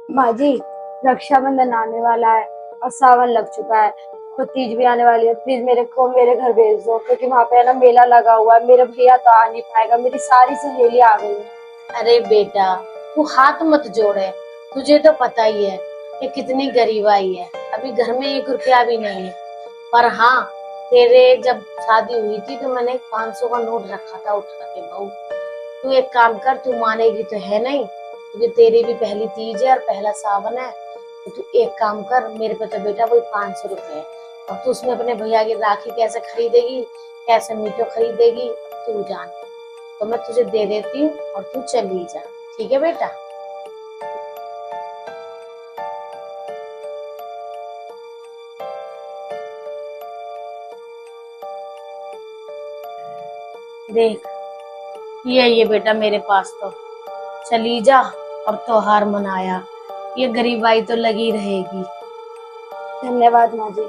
माँ जी, रक्षाबंधन आने वाला है और सावन लग चुका है तो तीज भी आने वाली है। प्लीज मेरे को मेरे घर भेज दो, क्योंकि वहां पे है ना मेला लगा हुआ है। मेरे भैया तो आ नहीं पाएगा, मेरी सारी सहेली आ गई है। अरे बेटा, तू हाथ मत जोड़े। तुझे तो पता ही है कि कितनी गरीबाई है। अभी घर में 1 रुपया भी नहीं है। पर हाँ, तेरे जब शादी हुई थी तो मैंने 500 का नोट रखा था उठा के। बहू, तू एक काम कर, तू मानेगी तो है नहीं, क्योंकि तेरी भी पहली तीज है और पहला सावन है। तो तू एक काम कर, मेरे पे तो बेटा वही 500 रुपए है। और तू उसमें अपने भैया की राखी कैसे खरीदेगी, कैसे मीठो खरीदेगी, तू जान। तो मैं तुझे दे देती हूँ और तू चली जा। ठीक है बेटा? देख, ये बेटा मेरे पास तो चली जा और त्योहार मनाया। ये गरीबाई तो लगी रहेगी। धन्यवाद माँ जी।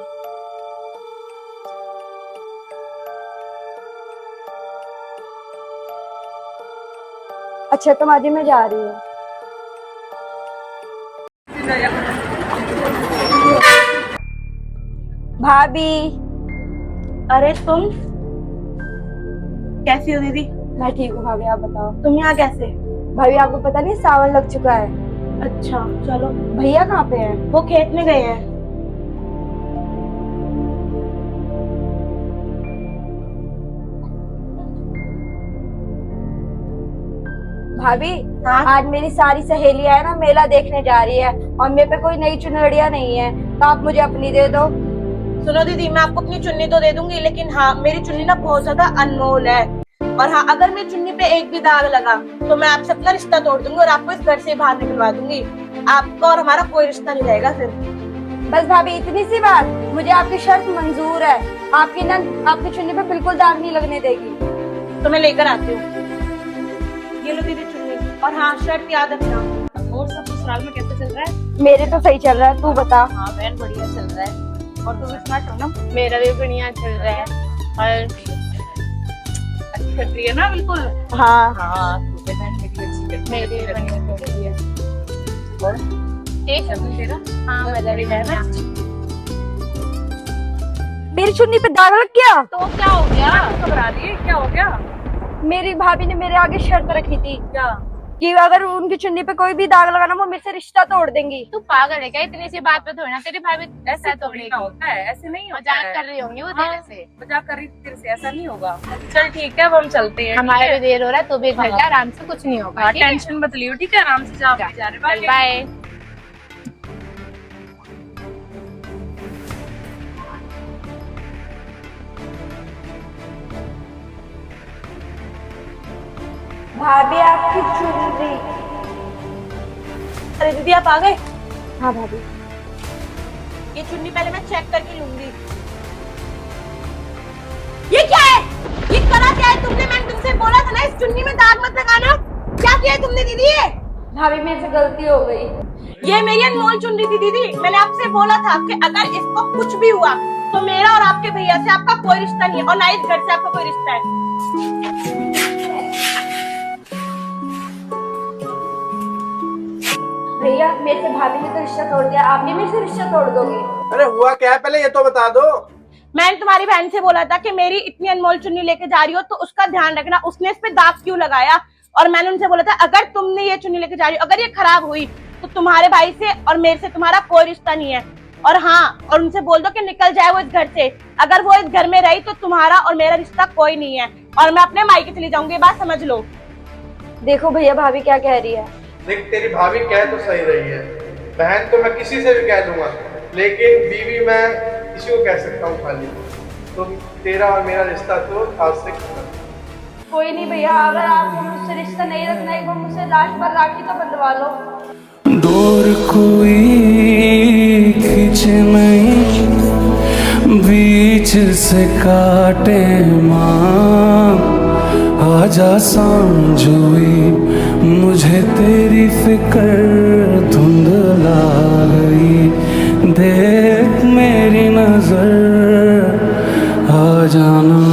अच्छा तो माँ जी मैं जा रही हूँ। भाभी। अरे तुम कैसी हो दीदी? मैं ठीक हूँ भाभी, आप बताओ। तुम यहाँ कैसे? भाभी आपको पता नहीं सावन लग चुका है। अच्छा चलो। भैया कहाँ पे हैं? वो खेत में गए हैं। भाभी, हाँ? आज मेरी सारी सहेलियां है ना मेला देखने जा रही है और मेरे पे कोई नई चुनरिया नहीं है, तो आप मुझे अपनी दे दो। सुनो दीदी, मैं आपको अपनी चुन्नी तो दे दूंगी, लेकिन हाँ, मेरी चुन्नी ना बहुत ज्यादा अनमोल है। और हाँ, अगर मेरी चुन्नी पे एक भी दाग लगा तो मैं आपसे अपना रिश्ता तोड़ दूंगी और आपको इस घर से बाहर निकलवा दूंगी। आपका और हमारा कोई रिश्ता नहीं रहेगा फिर। बस भाभी इतनी सी बात, मुझे आपकी शर्त मंजूर है। आपकी नन आपकी चुन्नी पे बिल्कुल दाग नहीं लगने देगी। तो मैं लेकर आती हूँ। ये लो दीदी चुन्नी। और हाँ, शर्त याद रखना। और सब ससुराल में कैसे चल रहा है? मेरे तो सही चल रहा है, तू बता। हाँ बहन, बढ़िया चल रहा है। और तुम स्मार्ट हो ना? मेरा भी बढ़िया चल रहा है। और अच्छी कट रही है ना? बिल्कुल। हाँ हाँ, तो बहन मेरी अच्छी कट मेरी भी बढ़िया चल रही है। और ठीक है तेरा? हाँ, मेरा भी बढ़िया। मेरी चुन्नी पे दाग लग गया। तो क्या हो गया? घबरा रही है? क्या हो गया? मेरी भाभी ने मेरे आगे शर्त रखी थी क्या? कि अगर उनकी चुन्नी पे कोई भी दाग लगाना वो मेरे से रिश्ता तोड़ देंगी। तू पागल है क्या? इतनी सी बात पे थोड़ी ना तेरी भाभी ऐसा तो थोड़ी ना होता है, ऐसे नहीं होता मजाक है। कर रही होंगी वो हाँ, तेरे से। मजाक कर रही थी तेरे से, ऐसा नहीं होगा। चल ठीक है, अब हम चलते हैं। हमारे भी देर हो रहा है, तू भी घर जा, हाँ। आराम से, कुछ नहीं होगा। ठीक है? टेंशन मत लियो, ठीक है? आराम से जा जा। जा रहे। चल, बाय। भाभी आपकी चुनरी। अरे दीदी, आप आ गए? हाँ भाभी। ये चुन्नी पहले मैं चेक करके लूंगी। ये क्या है? ये करा क्या है तुमने? मैंने तुमसे बोला था ना इस चुन्नी में दाग मत लगाना। क्या किया है तुमने दीदी? भाभी मेरे से गलती हो गई। ये मेरी अनमोल चुन्नी थी दीदी। मैंने आपसे बोला था कि अगर इसको कुछ भी हुआ तो मेरा और आपके भैया से आपका कोई रिश्ता नहीं है, और ना इस घर से आपका कोई रिश्ता है। भैया मेरे से भाभी ने तो रिश्ता तोड़ दिया, आप भी मेरे से रिश्ता तोड़ दोगे? अरे हुआ क्या है पहले ये तो बता दो। मैंने तुम्हारी बहन से बोला था कि मेरी इतनी अनमोल चुन्नी लेके जा रही हो तो उसका ध्यान रखना, उसने इस पे दाग क्यों लगाया। और मैंने उनसे बोला था अगर तुमने ये चुन्नी लेके जा रही हो, अगर ये खराब हुई तो तुम्हारे भाई से और मेरे से तुम्हारा कोई रिश्ता नहीं है। और हाँ, और उनसे बोल दो कि निकल जाए वो इस घर से। अगर वो इस घर में रही तो तुम्हारा और मेरा रिश्ता कोई नहीं है, और मैं अपने मायके चली जाऊंगी। ये बात समझ लो। देखो भैया भाभी क्या कह रही है। देख तेरी भाभी कह तो सही रही है, बहन तो मैं किसी से भी कह दूंगा, लेकिन बीवी मैं किसी को कह सकता हूँ खाली। तो तेरा और मेरा रिश्ता तो आज से खत्म। कोई नहीं भैया, अगर आपको मुझसे रिश्ता नहीं रखना है, वो मुझसे लाश पर राखी तो बंधवा लो। डोर कोई खींचे नहीं, बीच से काटे माँ। आजा समझोई, मुझे तेरी फिक्र धुंधला गई। देख मेरी नजर, आ जाना